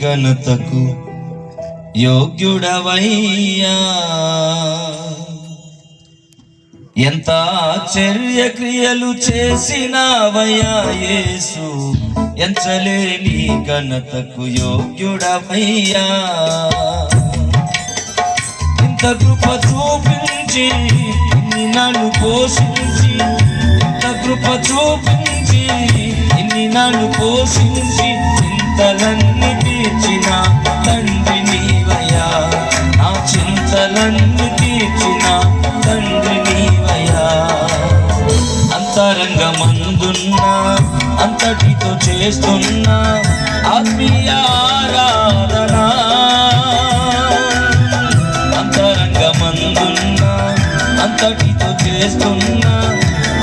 ఘనతకు యోగ్యుడవయ్యా. ఎంత ఆశ్చర్య క్రియలు చేసినావయ్యా యేసు, ఎంచలేని ఘనతకు యోగ్యుడవయ్యా. ఇంత కృప చూపించి ఇన్ని నన్ను పోషించి, ఇంత కృప చూపించి ఇన్ని నన్ను పోషించి, చింతలన్నీ తీర్చిన తండ్రి నీవయ్యా. నా చింతలన్నీ తీర్చిన తండ్రి నీవయ్యా. అంతరంగమందున్నా అంతటితో చేస్తున్నా ఆత్మీయ ఆరాధన. అంతరంగమందున్నా అంతటితో చేస్తున్నా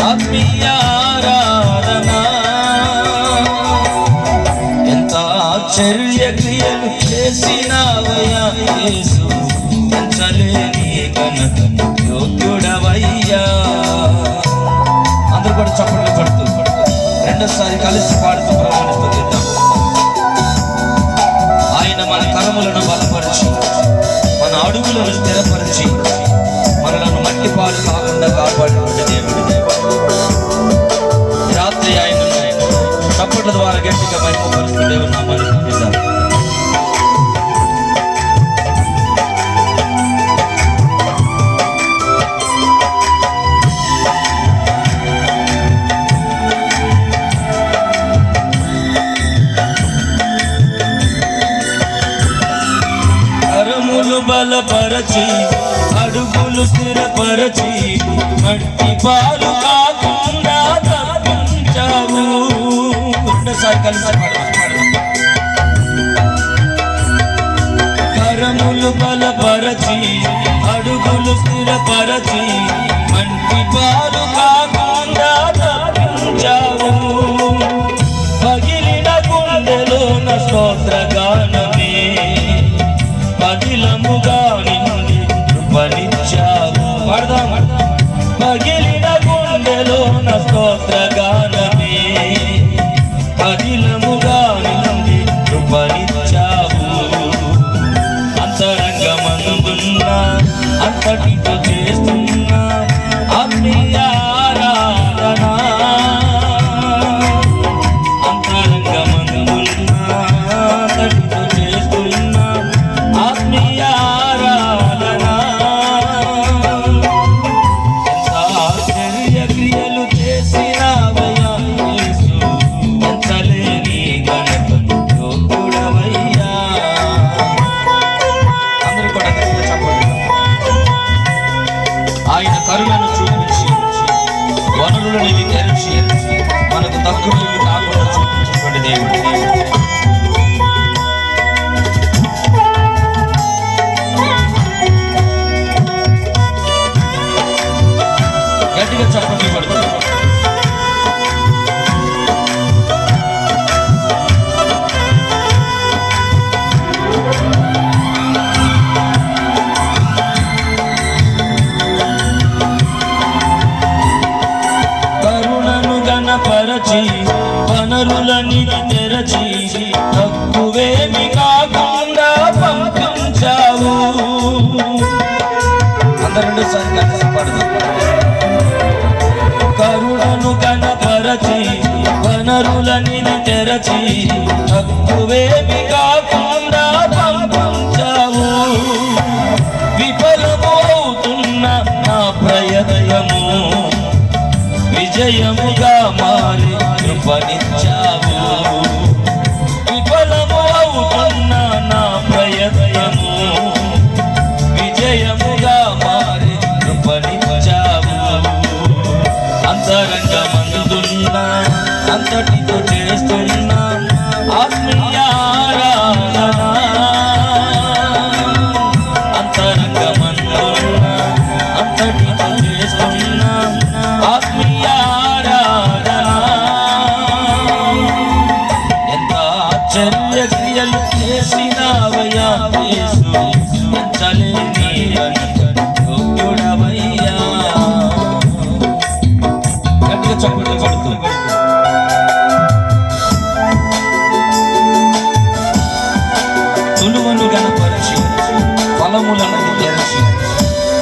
ఆత్మీయ ఆరాధన. ఎంత ఆశ్చర్య క్రియలు చేసినావయ్యా యేసు, ఎంచలేని ఘనతకు యోగ్యుడవయ్యా. అందరూ కూడా చప్పట్లు కొడుతూ రెండోసారి కలిసి పాడుతూ ప్రభువుని స్తుతిద్దాం. ఆయన మన కరములను బలపరిచి, మన అడుగులను స్థిరపరిచి, మనలను మట్టి పాలు కాకుండా కాపాడినటువంటి దేవుడు. రాత్రి ఆయన చప్పట్ల ద్వారా గట్టిగా మహిమపరుస్తూ దేవుని నామాన్ని స్తుతిద్దాం. బలపరచి అడుగులు స్థిరపరచి, మట్టి పాలు కాకుండా తప్పించావు. రెండోసారి కలిసి కరములు బలపరచి అడుగులు స్థిరపరచి, మట్టి పాలు కాకుండా తప్పించావు. పగిలిన గుండెలోన స్తోత్రగానమే, పగిలముగా నిన్ను కృపనిచ్చావు. పాడదాం. పగిలిన గుండెలోన స్తోత్రగానమే, పగిలముగా నిన్ను కృపనిచ్చావు. అంతరంగమందున్నా అంతటితో చేస్తున్నా ఆత్మీయ ఆరాధన. అంతరంగమందున్నా అంతటితో చేస్తున్నా ఆత్మీయ ఆరాధన. ఎంత ఆశ్చర్య క్రియలు చేసినావయ్యా యేసు, ఎంచలేని ఘనతకు యోగ్యుడవయ్యా. అందరూ కూడా గట్టిగా చెప్పండి. ఆయన కరుణను చూపించి, వనరులను తెరచి, మనకు తక్కువ కాకుండా చూపించినటువంటి దేవుడు. గట్టిగా చప్పట్లు పడుతుంది. కరుణను గణపరచి వనరులని తెరచి, తక్కువేమి కాకుండా పంపించావు. అందరూ రెండోసారి కలిసి పాడుతాం. కరుణను గణపరచి వనరులని తెరచి, తక్కువేమి కాకుండా పంపించావు. విఫలము అవుతున్న నా ప్రయత్నము విజయముగా మారి కృపనిచ్చావు. విఫలము అవుతున్న నా ప్రయత్నము విజయముగా మారి కృపనిచ్చావు. అంతరంగమందున్నా అంతటితో చేస్తున్నా ఆత్మీయ ఆరాధన. అంతరంగమందున్నా అంతటితో చేస్తున్నా ఆత్మీయ ఆరాధన. ఎంత ఆశ్చర్య క్రియలు చేసినావయ్యా యేసు, ఎంచలేని ఘనతకు యోగ్యుడవయ్యా. గట్టిగా చప్పట్లు కొడుతూ గణపరిచి ఫలములను తెరచి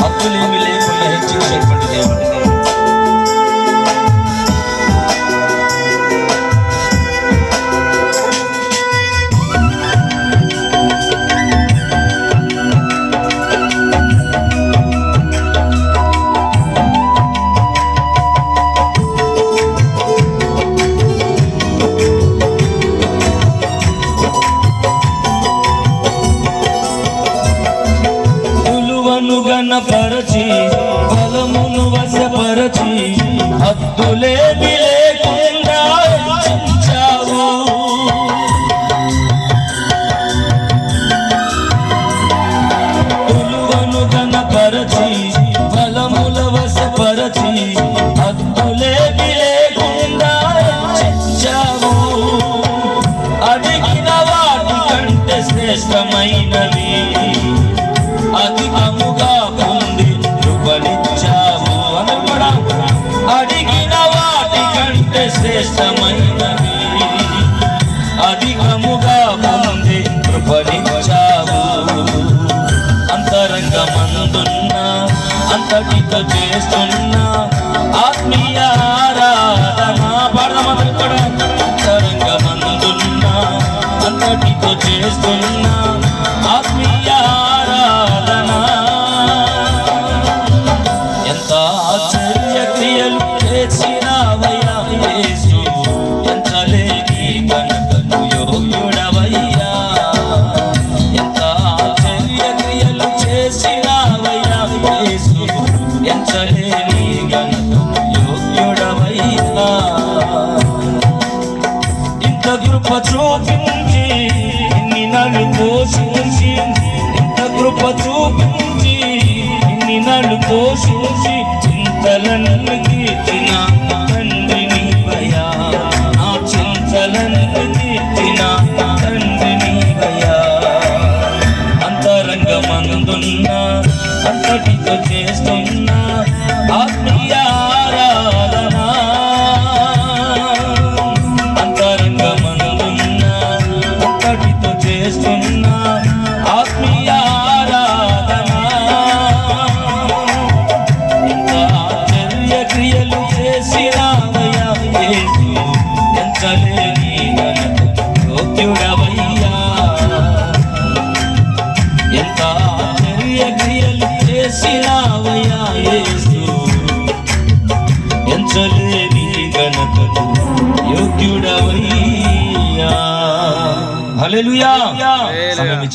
హద్దులేమి లేకుండా హెచ్చించేటువంటి దేవుడు. గణపరచి ఫలమును వశపరచి హద్దులేమి లేకుండా హెచ్చించావు. తులువను గణపరచి ఫలముల వశపరచి హద్దులేమి లేకుండా హెచ్చించావు. అడిగిన వాటి కంటే శ్రేష్టమైనవి అధికముగా పొంది కృపనిచ్చావు. అనగా అడిగిన వాటి కంటే శ్రేష్టమైనవి అధికముగా పొంది కృపనిచ్చావు. అంతరంగమందున్న అంతటితో చేస్తున్న ఆత్మీయ ఆరాధన పాడదామందరూ కూడా. అంతరంగమందున్న అంతటితో చేస్తున్న ఆత్మీయ ఆరాధన ఎంత ఆశ్చర్య క్రియలు చేసినావయ్యా యేసు, ఎంతలేని ఘనతకు యోగ్యుడవయ్యా. ఎంత ఆశ్చర్య క్రియలు చేసినావయ్యా యేసు, ఎంతలేని ఘనతకు యోగ్యుడవయ్యా. ఇంత కృప చూపించి నిన్ను పోషించి, ఇంత కృప చూపించి నిన్ను పోషించి చింతలన్నీ తీర్చిన తండ్రి నీవయ్యా. నా చింతలన్నీ తీర్చిన తండ్రి నీవయ్యా. అంతరంగమందున్న అంతటితో చేస్తున్న ఆత్మీయ ఆరాధన అంతరంగమందున్న అంతటితో చేస్తున్న ఆత్మీయ ఆరాధన ఎంత ఆశ్చర్య క్రియలు చేసినావయ్యా యేసు, ఎంతలేని ఘనతకు యోగ్యుడవయ్యా. ఎంత ఆశ్చర్య క్రియలు చేసినావయ్యా యేసు, ఎంతలేని ఘనతకు యోగ్యుడవయ్యా. హల్లెలూయా.